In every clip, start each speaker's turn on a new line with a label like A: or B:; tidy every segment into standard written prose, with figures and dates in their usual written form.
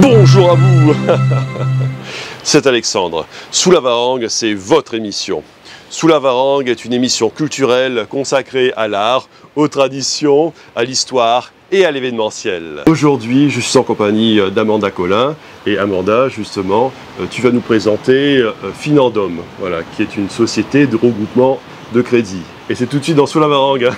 A: Bonjour à vous. C'est Alexandre. Sous la Varangue, c'est votre émission. Sous la Varangue est une émission culturelle consacrée à l'art, aux traditions, à l'histoire et à l'événementiel. Aujourd'hui, je suis en compagnie d'Amanda Collin. Et Amanda, justement, tu vas nous présenter Finandom, voilà, qui est une société de regroupement de crédit. Et c'est tout de suite dans Sous la Varangue.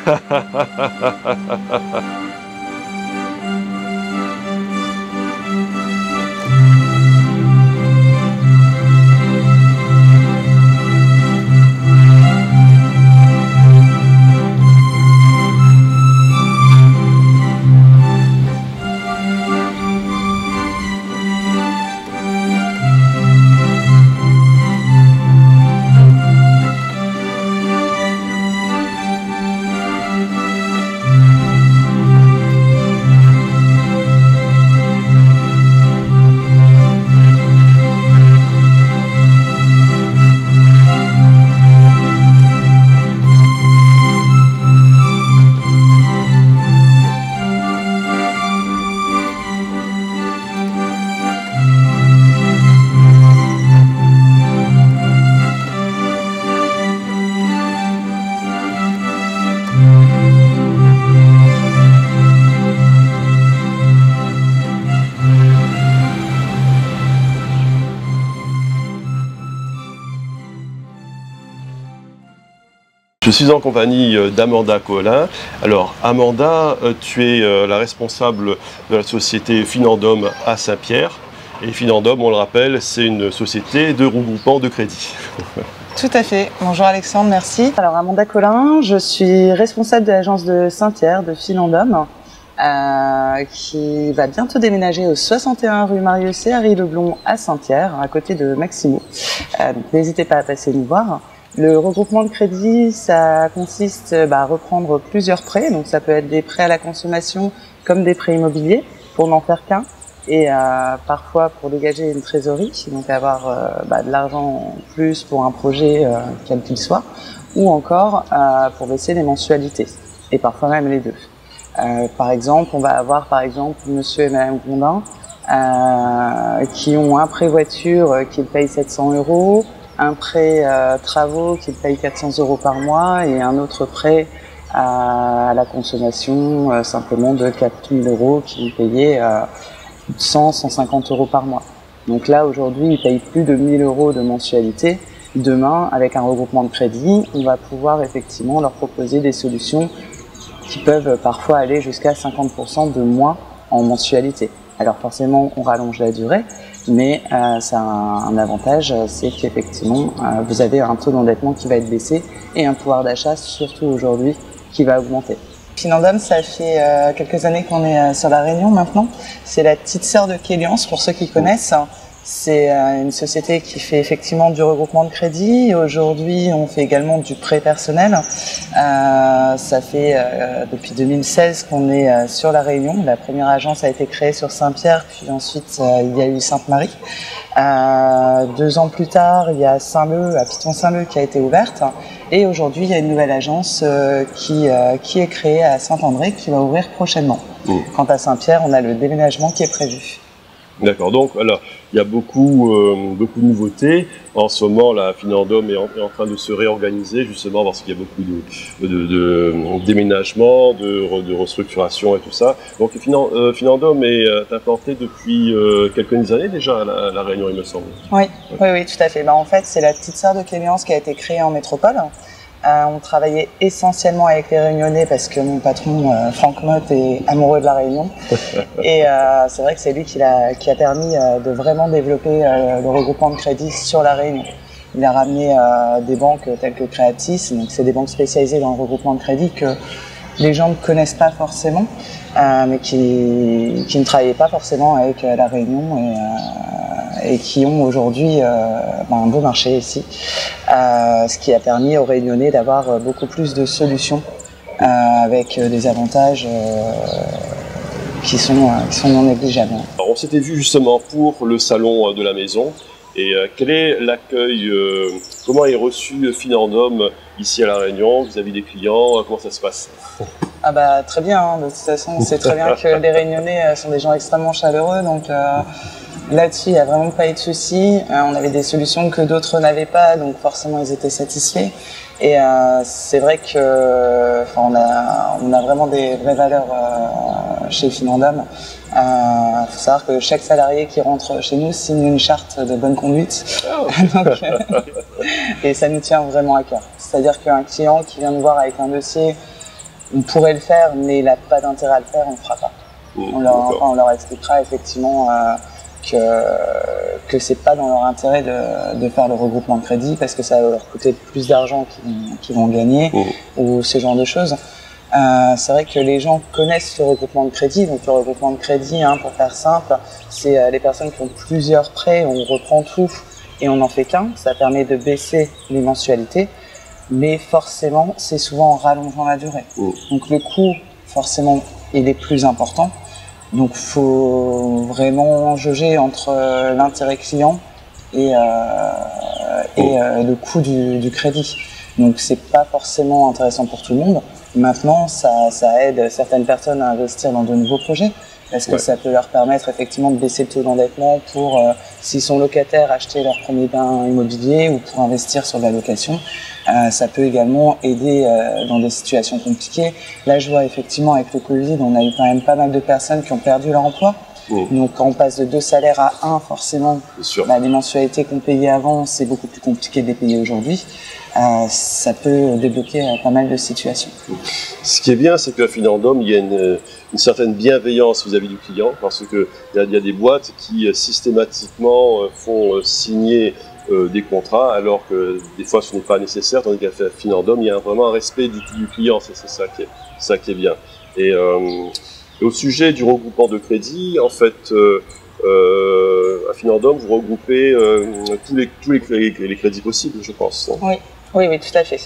A: Je suis en compagnie d'Amanda Collin. Alors Amanda, tu es la responsable de la société Finandom à Saint-Pierre. Et Finandom, on le rappelle, c'est une société de regroupement de crédit.
B: Tout à fait. Bonjour Alexandre, merci. Alors Amanda Collin, je suis responsable de l'agence de Saint-Pierre de Finandom, qui va bientôt déménager au 61 rue Marius et Harry Leblond à Saint-Pierre, à côté de Maximo. N'hésitez pas à passer nous voir. Le regroupement de crédit, ça consiste à reprendre plusieurs prêts, donc ça peut être des prêts à la consommation comme des prêts immobiliers, pour n'en faire qu'un, et parfois pour dégager une trésorerie, donc avoir de l'argent en plus pour un projet quel qu'il soit, ou encore pour baisser les mensualités, et parfois même les deux. Par exemple, on va avoir monsieur et madame Gondin qui ont un prêt voiture qu'ils payent 700 €, un prêt travaux qu'ils payent 400 € par mois et un autre prêt à la consommation simplement de 4000 € qu'ils payaient 100-150 € par mois. Donc là aujourd'hui ils payent plus de 1000 € de mensualité. Demain, avec un regroupement de crédit, on va pouvoir effectivement leur proposer des solutions qui peuvent parfois aller jusqu'à 50% de moins en mensualité. Alors forcément on rallonge la durée, mais ça a un avantage, c'est qu'effectivement vous avez un taux d'endettement qui va être baissé et un pouvoir d'achat, surtout aujourd'hui, qui va augmenter. Finandom, ça fait quelques années qu'on est sur La Réunion maintenant. C'est la petite sœur de Kéliance, pour ceux qui connaissent. C'est une société qui fait effectivement du regroupement de crédit. Aujourd'hui, on fait également du prêt personnel. Ça fait depuis 2016 qu'on est sur La Réunion. La première agence a été créée sur Saint-Pierre, puis ensuite il y a eu Sainte-Marie. 2 ans plus tard, il y a Saint-Leu, à Piton-Saint-Leu, qui a été ouverte. Et aujourd'hui, il y a une nouvelle agence qui est créée à Saint-André, qui va ouvrir prochainement. Quant à Saint-Pierre, on a le déménagement qui est prévu.
A: D'accord, donc alors, il y a beaucoup de nouveautés. En ce moment, la Finandom est en train de se réorganiser, justement parce qu'il y a beaucoup de déménagements, de restructuration et tout ça. Donc Finandom est implanté depuis quelques années déjà à la Réunion, il me semble.
B: Oui, oui, tout à fait. En fait, c'est la petite sœur de Kéliance qui a été créée en métropole. On travaillait essentiellement avec les Réunionnais parce que mon patron, Franck Mott, est amoureux de la Réunion. Et c'est vrai que c'est lui qui a permis de vraiment développer le regroupement de crédit sur la Réunion. Il a ramené des banques telles que Creatis, donc c'est des banques spécialisées dans le regroupement de crédit que les gens ne connaissent pas forcément, mais qui ne travaillaient pas forcément avec la Réunion et qui ont aujourd'hui un beau marché ici, ce qui a permis aux Réunionnais d'avoir beaucoup plus de solutions avec des avantages qui sont non négligeables.
A: Alors, on s'était vu justement pour le salon de la maison Et quel est l'accueil, comment est reçu Finandome ici à La Réunion vis-à-vis des clients, comment ça se passe?
B: Ah bah très bien, hein. De toute façon c'est très bien que les Réunionnais sont des gens extrêmement chaleureux, donc là-dessus il n'y a vraiment pas eu de soucis. On avait des solutions que d'autres n'avaient pas, donc forcément ils étaient satisfaits. Et c'est vrai que on a vraiment des vraies valeurs chez Finandome. Faut savoir que chaque salarié qui rentre chez nous signe une charte de bonne conduite. Donc, et ça nous tient vraiment à cœur. C'est-à-dire qu'un client qui vient nous voir avec un dossier, on pourrait le faire, mais il n'a pas d'intérêt à le faire, on ne le fera pas. On leur expliquera effectivement que c'est pas dans leur intérêt de faire le regroupement de crédit parce que ça va leur coûter plus d'argent qu'ils vont gagner ou ce genre de choses. C'est vrai que les gens connaissent le regroupement de crédit. Donc le regroupement de crédit, pour faire simple, c'est les personnes qui ont plusieurs prêts, on reprend tout et on n'en fait qu'un. Ça permet de baisser les mensualités, mais forcément, c'est souvent en rallongeant la durée. Donc le coût, forcément, il est plus important. Donc faut vraiment jauger entre l'intérêt client et le coût du crédit. Donc c'est pas forcément intéressant pour tout le monde. Maintenant, ça aide certaines personnes à investir dans de nouveaux projets parce que ça peut leur permettre effectivement de baisser le taux d'endettement pour, s'ils sont locataires, acheter leur premier bien immobilier ou pour investir sur de la location. Ça peut également aider dans des situations compliquées. Là, je vois effectivement avec le Covid, on a eu quand même pas mal de personnes qui ont perdu leur emploi. Donc quand on passe de 2 salaires à 1, forcément, les mensualités qu'on payait avant, c'est beaucoup plus compliqué de les payer aujourd'hui. Ça peut débloquer pas mal de situations.
A: Ce qui est bien, c'est qu'à Finandome, il y a une certaine bienveillance vis-à-vis du client, parce qu'il y a des boîtes qui systématiquement font signer des contrats, alors que des fois ce n'est pas nécessaire, tandis qu'à Finandome, il y a vraiment un respect du client, c'est ça qui est bien. Et au sujet du regroupement de crédit, en fait, à Finandome, vous regroupez tous les crédits possibles, je pense.
B: Oui, tout à fait.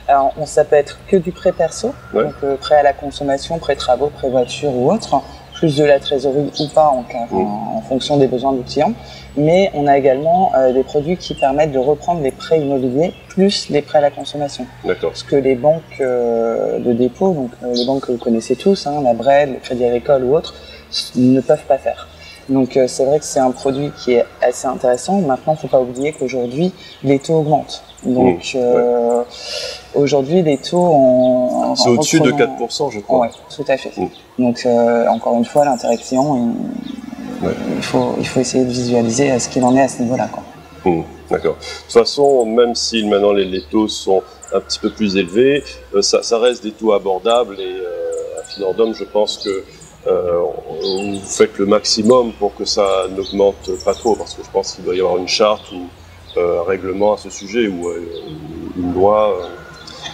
B: Alors, ça peut être que du prêt perso, donc prêt à la consommation, prêt travaux, prêt voiture ou autre, plus de la trésorerie ou pas en fonction des besoins du client. Mais on a également des produits qui permettent de reprendre les prêts immobiliers plus les prêts à la consommation. Ce que les banques de dépôt, donc les banques que vous connaissez tous, la BRED, le Crédit Agricole ou autres, ne peuvent pas faire. Donc c'est vrai que c'est un produit qui est assez intéressant. Maintenant, il ne faut pas oublier qu'aujourd'hui, les taux augmentent. Donc aujourd'hui, les taux
A: c'est au-dessus de 4%, je crois.
B: Oui, tout à fait. Donc encore une fois, l'intérêt client, il faut essayer de visualiser ce qu'il en est à ce niveau-là.
A: D'accord. De toute façon, même si maintenant les taux sont un petit peu plus élevés, ça reste des taux abordables et à Finandome, je pense que vous faites le maximum pour que ça n'augmente pas trop, parce que je pense qu'il doit y avoir une charte ou un règlement à ce sujet ou une loi.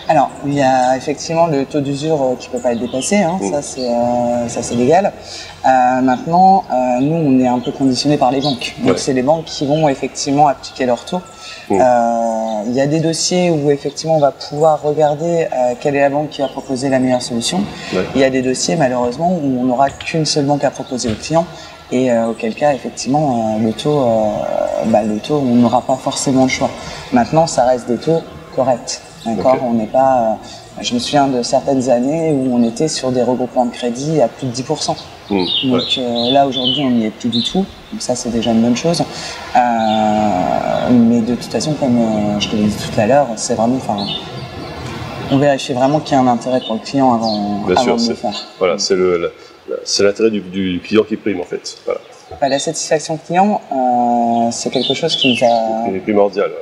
B: Alors, il y a effectivement le taux d'usure qui ne peut pas être dépassé, ça c'est légal. Maintenant, nous on est un peu conditionné par les banques, donc c'est les banques qui vont effectivement appliquer leur taux. Il y a des dossiers où effectivement on va pouvoir regarder quelle est la banque qui va proposer la meilleure solution. Il y a des dossiers malheureusement où on n'aura qu'une seule banque à proposer au client et auquel cas effectivement le taux on n'aura pas forcément le choix. Maintenant ça reste des taux corrects. On n'est pas. Je me souviens de certaines années où on était sur des regroupements de crédit à plus de 10%. Donc là aujourd'hui on n'y est plus du tout. Donc ça c'est déjà une bonne chose. Mais de toute façon, comme je te l'ai dit tout à l'heure, c'est vraiment. On vérifie vraiment qu'il y a un intérêt pour le client avant de le faire.
A: Voilà, c'est l'intérêt du client qui prime en fait. Voilà.
B: La satisfaction client, c'est quelque chose qui nous a.
A: C'est primordial.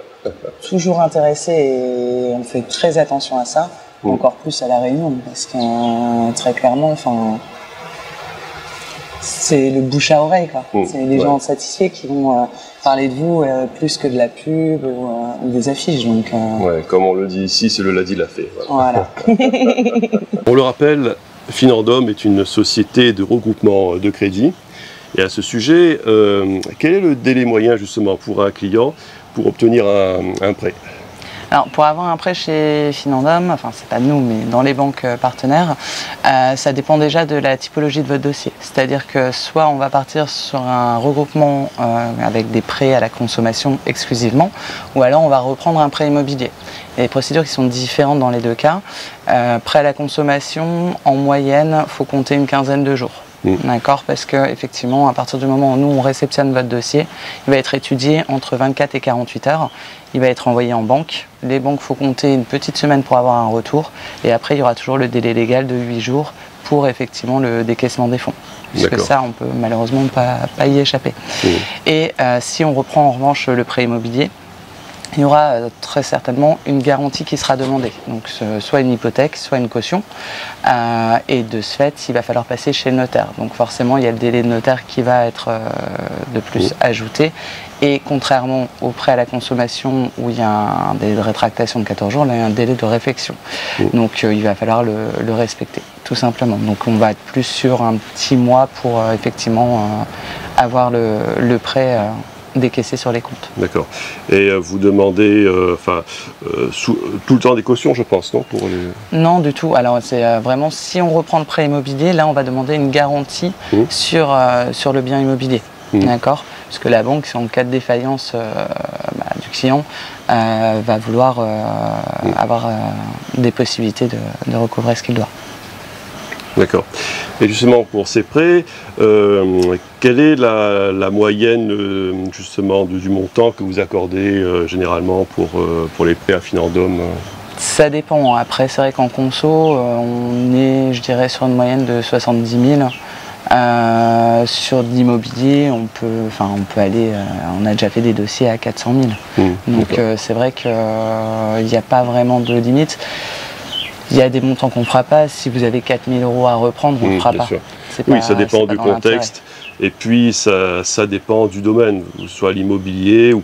B: Toujours intéressé et on fait très attention à ça, encore plus à La Réunion, parce que très clairement, c'est le bouche à oreille, c'est les gens satisfaits qui vont parler de vous plus que de la pub ou des affiches. Donc,
A: comme on le dit ici, c'est le l'a dit l'a fait.
B: Voilà.
A: On le rappelle, Finandome est une société de regroupement de crédit. Et à ce sujet, quel est le délai moyen justement pour un client pour obtenir un prêt?
B: Alors, pour avoir un prêt chez Finandom, enfin, c'est pas nous, mais dans les banques partenaires, ça dépend déjà de la typologie de votre dossier. C'est-à-dire que soit on va partir sur un regroupement avec des prêts à la consommation exclusivement, ou alors on va reprendre un prêt immobilier. Il y a des procédures qui sont différentes dans les deux cas. Prêt à la consommation, en moyenne, il faut compter une quinzaine de jours. D'accord, parce que effectivement, à partir du moment où nous on réceptionne votre dossier, il va être étudié entre 24 et 48 heures. Il va être envoyé en banque. Les banques, il faut compter une petite semaine pour avoir un retour. Et après, il y aura toujours le délai légal de 8 jours pour effectivement le décaissement des fonds. Puisque ça, on peut malheureusement pas y échapper. Et si on reprend en revanche le prêt immobilier, il y aura très certainement une garantie qui sera demandée, donc soit une hypothèque, soit une caution, et de ce fait, il va falloir passer chez le notaire. Donc forcément, il y a le délai de notaire qui va être de plus ajouté, et contrairement au prêt à la consommation où il y a un délai de rétractation de 14 jours, là il y a un délai de réflexion. Donc il va falloir le respecter, tout simplement. Donc on va être plus sur un petit mois pour effectivement avoir le prêt décaissé sur les comptes.
A: D'accord. Et vous demandez tout le temps des cautions, je pense, non pour les...
B: Non, du tout. Alors, c'est vraiment, si on reprend le prêt immobilier, là, on va demander une garantie sur le bien immobilier. D'accord ? Parce que la banque, en cas de défaillance du client, va vouloir avoir des possibilités de recouvrer ce qu'il doit.
A: D'accord. Et justement, pour ces prêts, quelle est la moyenne justement du montant que vous accordez généralement pour les prêts à Finandom?
B: Ça dépend. Après, c'est vrai qu'en conso, on est, je dirais, sur une moyenne de 70 000. Sur de l'immobilier, on peut aller, on a déjà fait des dossiers à 400 000. Donc c'est vrai qu'il n'y a pas vraiment de limite. Il y a des montants qu'on ne fera pas. Si vous avez 4 000 € à reprendre, on ne le fera pas.
A: Oui, ça dépend du contexte. Et puis, ça dépend du domaine, soit l'immobilier ou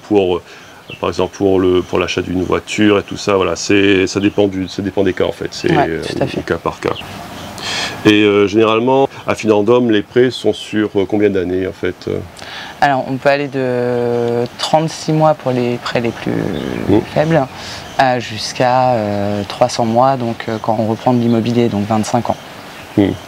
A: par exemple, pour l'achat d'une voiture et tout ça. Voilà, ça dépend des cas, en fait. C'est au cas par cas. Et généralement, à Finandom, les prêts sont sur combien d'années, en fait?
B: Alors, on peut aller de 36 mois pour les prêts les plus faibles, jusqu'à 300 mois, donc quand on reprend de l'immobilier, donc 25 ans.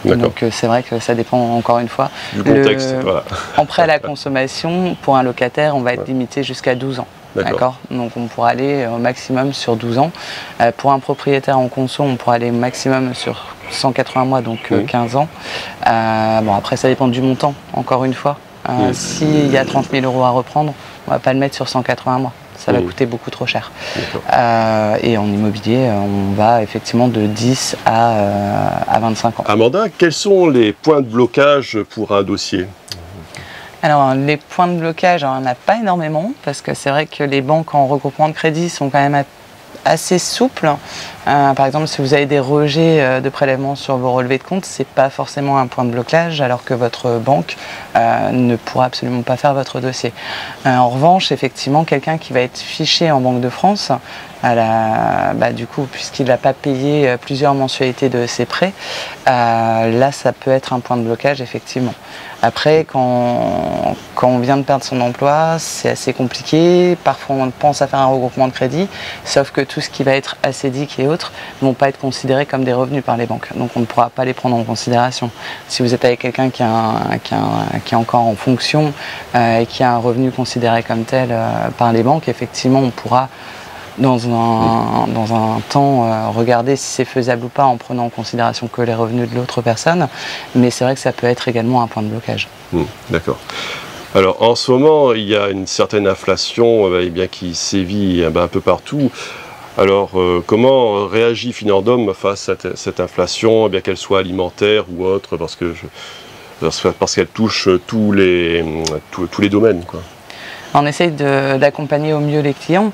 B: Donc c'est vrai que ça dépend encore une fois
A: du contexte. Voilà.
B: En prêt à la consommation, pour un locataire, on va être limité jusqu'à 12 ans. D'accord. Donc on pourra aller au maximum sur 12 ans. Pour un propriétaire en conso, on pourra aller au maximum sur 180 mois, donc 15 ans. Bon, après ça dépend du montant, encore une fois. S'il y a 30 000 € à reprendre, on ne va pas le mettre sur 180 mois. Ça va coûter beaucoup trop cher. Et en immobilier, on va effectivement de 10 à 25 ans.
A: Amanda, quels sont les points de blocage pour un dossier?
B: Alors, les points de blocage, on n'en a pas énormément, parce que c'est vrai que les banques en regroupement de crédit sont quand même assez souples. Par exemple, si vous avez des rejets de prélèvements sur vos relevés de compte, c'est pas forcément un point de blocage, alors que votre banque ne pourra absolument pas faire votre dossier. En revanche, effectivement, quelqu'un qui va être fiché en Banque de France, du coup, puisqu'il n'a pas payé plusieurs mensualités de ses prêts, là, ça peut être un point de blocage, effectivement. Après, quand on vient de perdre son emploi, c'est assez compliqué. Parfois, on pense à faire un regroupement de crédit, sauf que tout ce qui va être assédique et autres ne vont pas être considérés comme des revenus par les banques. Donc, on ne pourra pas les prendre en considération. Si vous êtes avec quelqu'un qui est encore en fonction et qui a un revenu considéré comme tel par les banques, effectivement, on pourra dans un temps regarder si c'est faisable ou pas en prenant en considération que les revenus de l'autre personne, mais c'est vrai que ça peut être également un point de blocage.
A: D'accord. Alors en ce moment, il y a une certaine inflation qui sévit un peu partout. Alors comment réagit Finandom face à cette inflation, qu'elle soit alimentaire ou autre, parce qu'elle touche tous les domaines, quoi.
B: On essaye d'accompagner au mieux les clients.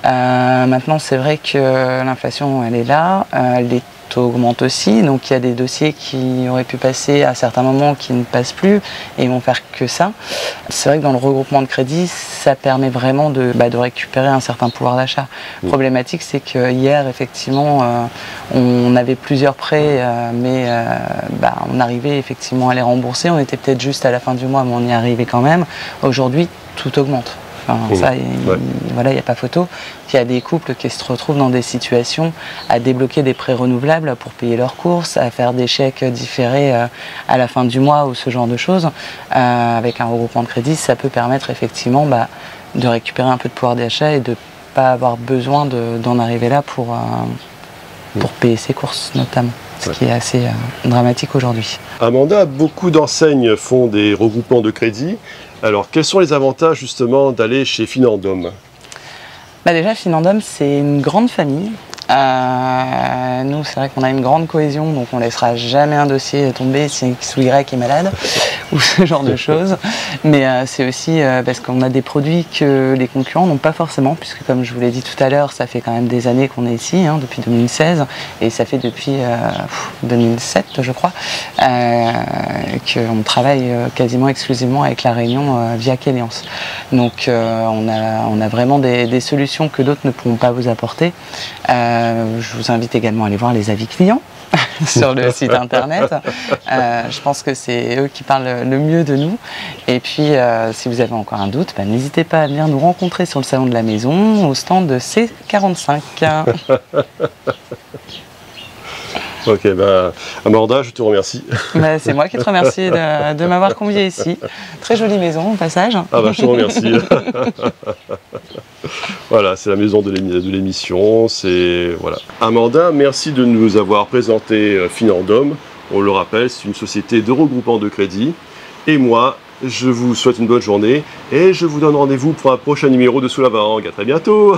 B: Maintenant, c'est vrai que l'inflation, elle est là, les taux augmentent aussi, donc il y a des dossiers qui auraient pu passer à certains moments qui ne passent plus et ils vont faire que ça. C'est vrai que dans le regroupement de crédit, ça permet vraiment de récupérer un certain pouvoir d'achat. Problématique, c'est que hier, effectivement, on avait plusieurs prêts, mais on arrivait effectivement à les rembourser. On était peut-être juste à la fin du mois, mais on y arrivait quand même. Aujourd'hui, tout augmente. Enfin, ça, voilà, il n'y a pas photo. Il y a des couples qui se retrouvent dans des situations à débloquer des prêts renouvelables pour payer leurs courses, à faire des chèques différés à la fin du mois ou ce genre de choses. Avec un regroupement de crédit, ça peut permettre effectivement de récupérer un peu de pouvoir d'achat et de ne pas avoir besoin d'en arriver là pour payer ses courses notamment. Ce qui est assez dramatique aujourd'hui.
A: Amanda, beaucoup d'enseignes font des regroupements de crédit. Alors, quels sont les avantages justement d'aller chez Finandome?
B: Déjà, Finandome, c'est une grande famille. Nous, c'est vrai qu'on a une grande cohésion, donc on ne laissera jamais un dossier tomber si X ou Y est malade, ou ce genre de choses. Mais c'est aussi parce qu'on a des produits que les concurrents n'ont pas forcément, puisque comme je vous l'ai dit tout à l'heure, ça fait quand même des années qu'on est ici, depuis 2016, et ça fait depuis 2007, je crois, qu'on travaille quasiment exclusivement avec La Réunion via Kéliance. Donc on a vraiment des solutions que d'autres ne pourront pas vous apporter. Je vous invite également à aller voir les avis clients sur le site internet. Je pense que c'est eux qui parlent le mieux de nous. Et puis, si vous avez encore un doute, n'hésitez pas à venir nous rencontrer sur le salon de la maison, au stand de C45.
A: Ok, Amanda, je te remercie.
B: C'est moi qui te remercie de m'avoir convié ici. Très jolie maison au passage.
A: Je te remercie. Voilà, c'est la maison de l'émission. Voilà. Amanda, merci de nous avoir présenté Finandome. On le rappelle, c'est une société de regroupement de crédit. Et moi, je vous souhaite une bonne journée et je vous donne rendez-vous pour un prochain numéro de Sous la Varangue. À très bientôt.